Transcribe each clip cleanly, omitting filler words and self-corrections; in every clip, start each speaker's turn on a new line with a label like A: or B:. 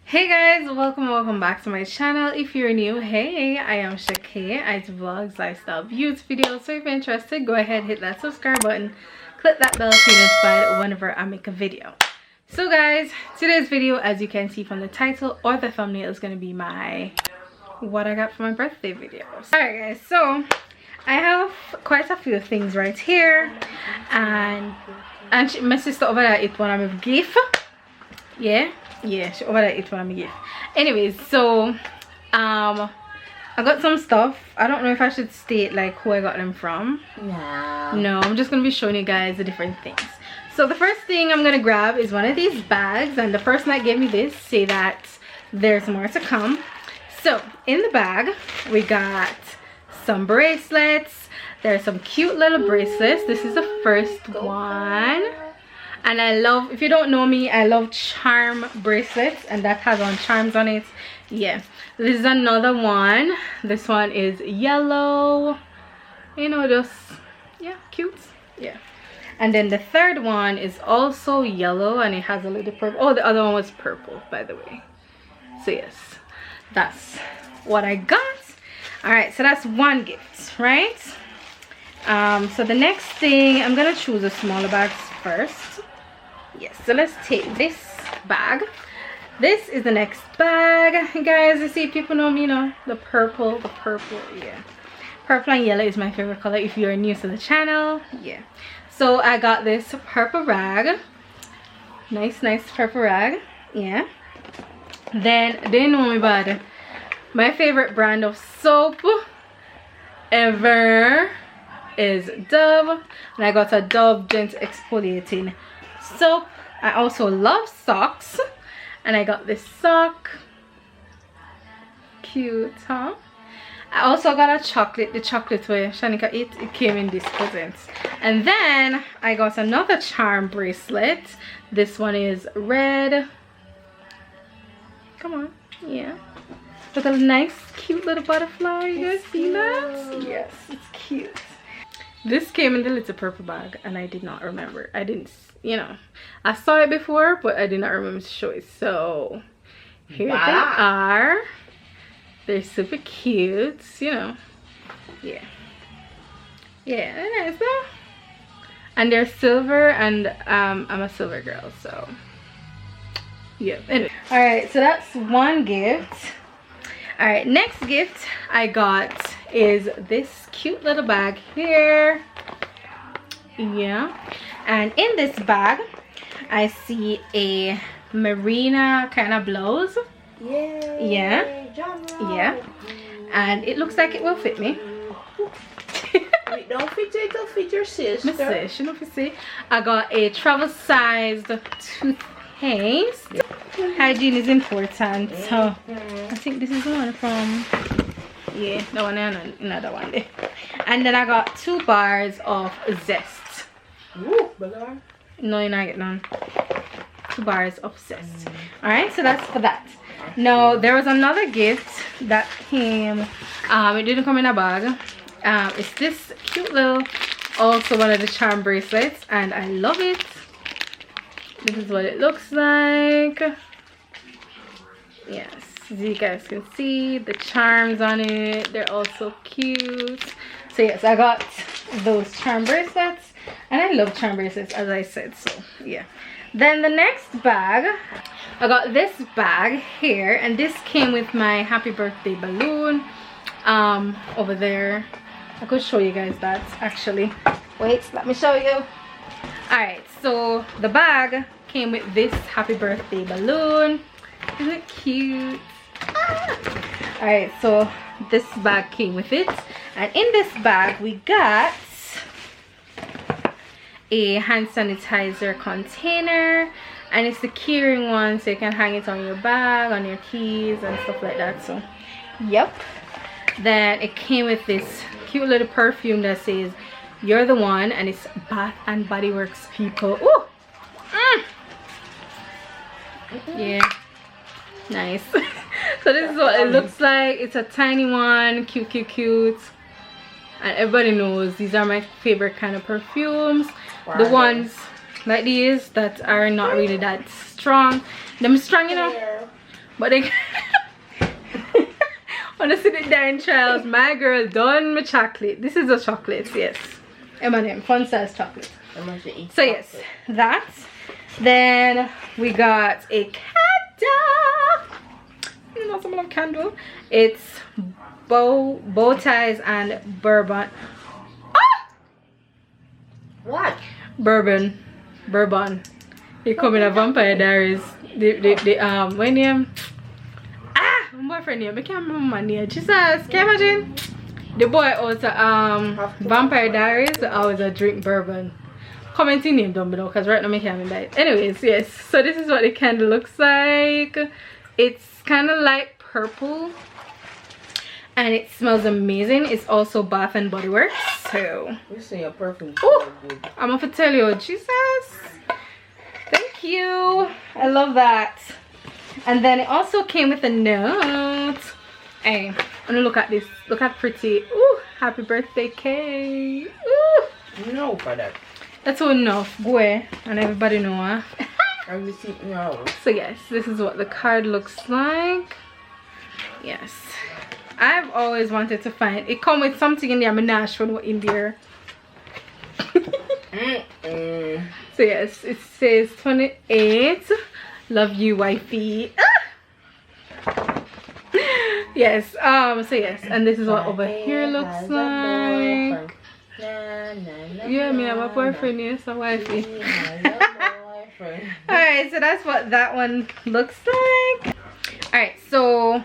A: Hey guys, welcome back to my channel. If you're new, hey, I am Shakay. I do vlogs, lifestyle, views, videos. So if you're interested, go ahead, hit that subscribe button, click that bell to be notified whenever I make a video. So guys, today's video, as you can see from the title or the thumbnail, is going to be my what I got for my birthday video. Alright guys, so I have quite a few things right here, and my sister over there ate one of my gift. Yeah, she over there ate one of my gift. Anyways, so I got some stuff. I don't know if I should state like who I got them from. No, I'm just gonna be showing you guys the different things. So the first thing I'm gonna grab is one of these bags, and the person that gave me this say that there's more to come. So in the bag we got some bracelets. There's some cute little bracelets. This is the first one, and I love, if you don't know me, I love charm bracelets, and that has on charms on it. Yeah, this is another one. This one is yellow, you know, just yeah, cute. Yeah. And then the third one is also yellow, and it has a little purple. Oh, the other one was purple, by the way. So yes, that's what I got. All right, so that's one gift, right? So the next thing, I'm gonna choose a smaller bag first. Yes, so let's take this bag. This is the next bag, guys. You see, people know me, you know, the purple, yeah, purple and yellow is my favorite color if you're new to the channel. Yeah, so I got this purple rag, nice purple rag. Yeah, then they know me bad, my favorite brand of soap ever is Dove, and I got a Dove Gentle Exfoliating soap. I also love socks, and I got this sock. Cute, huh? I also got a chocolate, the chocolate where Shanika ate, it came in this present. And then I got another charm bracelet. This one is red. Come on, yeah, with a nice cute little butterfly. You guys see that? Yes, it's cute. This came in the little purple bag, and I did not remember. I didn't, you know, I saw it before, but I did not remember to show it. So here they are. They're super cute, you know. Yeah, they're nice though. And they're silver, and I'm a silver girl, so yeah. Anyway, all right, so that's one gift. All right, next gift I got is this cute little bag here. Yeah, and in this bag I see a merino kind of blouse. Yeah, and it looks like it will fit me.
B: It don't fit you, it'll fit your sister.
A: My sis, you know, if you see, I got a travel sized toothpaste. Hygiene is important, so I think this is one from, yeah, the one and another one there. And then I got 2 bars of zest.
B: Ooh,
A: no, you're not getting none. 2 bars of zest. All right, so that's for that. Now there was another gift that came, it didn't come in a bag. It's this cute little, also one of the charm bracelets, and I love it. This is what it looks like. Yes, as you guys can see, the charms on it, they're also cute. So yes, I got those charm bracelets, and I love charm bracelets, as I said. So yeah, then the next bag, I got this bag here, and this came with my happy birthday balloon over there. I could show you guys that actually. Wait, let me show you. All right, so the bag came with this happy birthday balloon. Isn't it cute? All right, so this bag came with it, and in this bag we got a hand sanitizer container, and it's the keyring one, so you can hang it on your bag, on your keys and stuff like that. So yep. Then it came with this cute little perfume that says "You're the One," and it's Bath and Body Works people. Ooh. Yeah, nice. So this is what it looks like. It's a tiny one, cute, and everybody knows these are my favorite kind of perfumes. The ones like these that are not really that strong. Them strong, you know, But they wanna sit it there in trials. My girl done my chocolate. This is the chocolates, yes. M&M, fun size chocolate. So yes, that. Then we got a candle. You know, some candle. It's bow ties and bourbon. Ah!
B: What?
A: Bourbon. You come in a Vampire Diaries. My name. Ah, my boyfriend name. I can't remember my name. Jesus, can you imagine? The boy also Vampire Diaries. I always drink bourbon. Commenting name down below because right now I can't remember it. Anyways, yes. So this is what the candle looks like. It's kind of light purple. And it smells amazing. It's also Bath and Body Works. So
B: you see your perfume.
A: I'm gonna tell you, Jesus. Thank you. I love that. And then it also came with a note. Hey, I'm gonna look at this. Look how pretty. Ooh, happy birthday cake. Ooh.
B: No for that.
A: That's all enough. Go away. And everybody know, huh?
B: No.
A: So yes, this is what the card looks like. Yes. I've always wanted to find it. Come with something in there. I'm not sure what in there. So yes, it says 28. Love you, wifey. Ah! Yes. So yes, and this is what over here looks like. Yeah, me have a boyfriend, yes, a wifey. Alright, so that's what that one looks like. Alright, so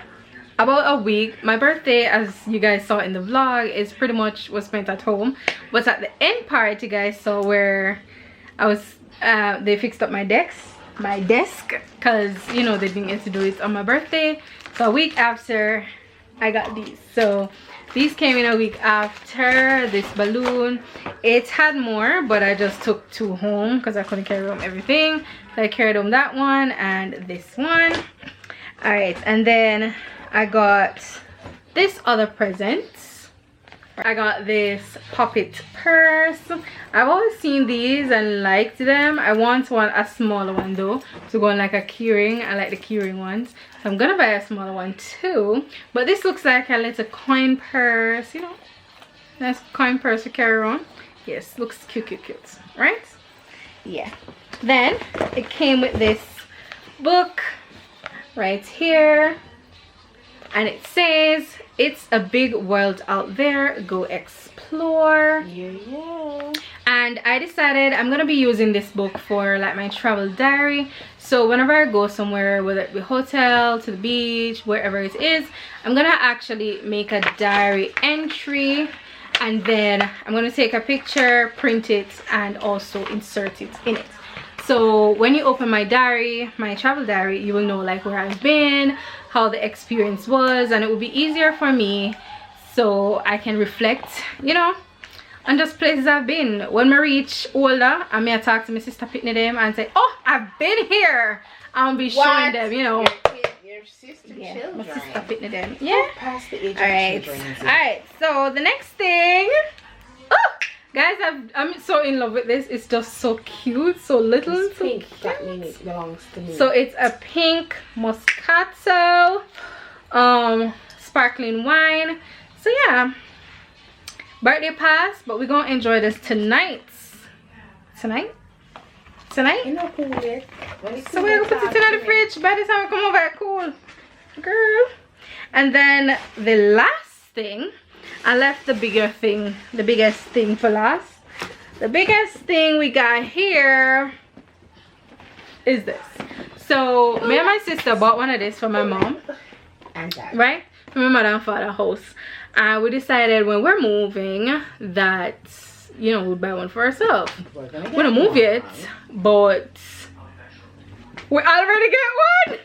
A: about a week, my birthday, as you guys saw in the vlog, is pretty much was spent at home. But at the end part, you guys saw where I was they fixed up my desk because you know they didn't get to do it on my birthday. So a week after, I got these. So these came in a week after. This balloon, it had more, but I just took 2 home because I couldn't carry home everything. So I carried home that one and this one. All right, and then I got this other present. I got this poppet purse. I've always seen these and liked them. I want a smaller one though to go on like a keyring. I like the keyring ones, so I'm gonna buy a smaller one too. But this looks like a little coin purse, you know, nice coin purse to carry around. Yes, looks cute, right? Yeah. Then it came with this book right here. And it says, it's a big world out there, go explore.
B: Yeah.
A: And I decided I'm gonna be using this book for like my travel diary. So whenever I go somewhere, whether it be hotel, to the beach, wherever it is, I'm gonna actually make a diary entry, and then I'm gonna take a picture, print it, and also insert it in it. So when you open my diary, my travel diary, you will know like where I've been, how the experience was, and it will be easier for me so I can reflect, you know, on just places I've been. When I reach older, I may talk to my sister Pitney them and say, oh, I've been here. I'll be showing them, you know.
B: Your sister
A: Yeah, my
B: children.
A: sister Pitney them. Yeah.
B: Past the age
A: Alright.
B: of children.
A: Alright, so the next thing. Oh, guys, I'm so in love with this. It's just so cute, so little,
B: It's
A: so
B: pink.
A: cute.
B: That means it belongs to me.
A: So it's a pink Moscato sparkling wine. So yeah, birthday pass, but we're gonna enjoy this tonight. Tonight?
B: You know, cool yet.
A: So we're gonna put it in the fridge. By the time we come over, cool, girl. And then the last thing, I left the biggest thing for last. The biggest thing we got here is this. So me and my sister bought one of this for my mom,
B: And that.
A: right, from my mother and father house, and we decided when we're moving that, you know, we'll buy one for ourselves.
B: We're
A: We don't move yet, but we already get one.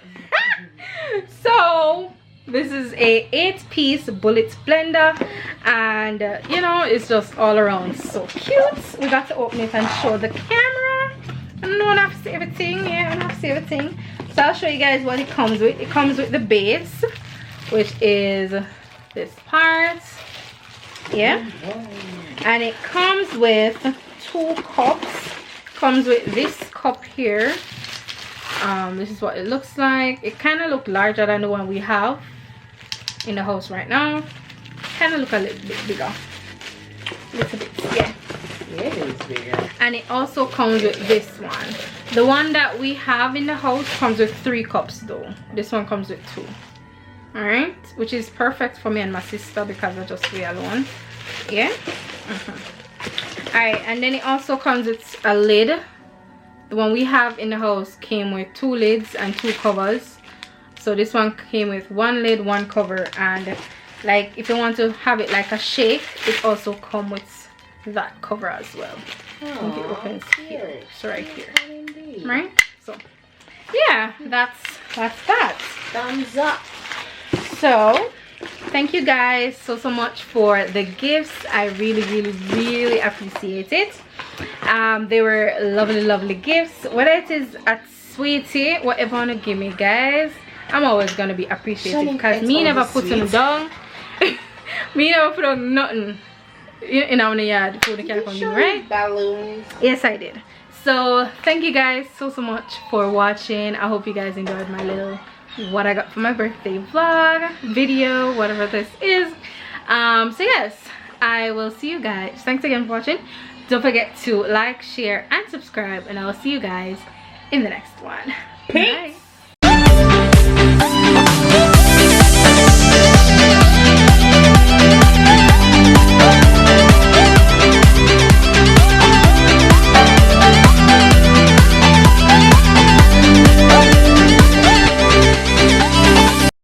A: So this is a 8-piece bullet blender, and you know, it's just all around so cute. We got to open it and show the camera. I don't have to see everything. Yeah, I don't have to see everything. So I'll show you guys what it comes with. It comes with the base, which is this part. Yeah. And it comes with 2 cups. Comes with this cup here. This is what it looks like. It kind of look larger than the one we have in the house right now. Kind of look a little bit bigger. Little bit, yeah.
B: It is bigger.
A: And it also comes with this one. The one that we have in the house comes with 3 cups though. This one comes with 2. Alright, which is perfect for me and my sister because I just we alone. Yeah. Alright, and then it also comes with a lid. The one we have in the house came with 2 lids and 2 covers. So this one came with 1 lid, 1 cover, and like if you want to have it like a shake, it also comes with that cover as well. I think it opens here. So right here. Right? So yeah, that's that.
B: Thumbs up.
A: So thank you guys so much for the gifts. I really appreciate it. They were lovely gifts. Whether it is a sweetie, whatever you want to give me, guys, I'm always gonna be appreciative because me never put them down. Me never put on nothing in our yard before the cat come in, right?
B: Balloons.
A: Yes, I did. So thank you guys so much for watching. I hope you guys enjoyed my little what I got for my birthday vlog video, whatever this is. So yes, I will see you guys. Thanks again for watching. Don't forget to like, share, and subscribe, and I will see you guys in the next one.
B: Peace.
A: Bye.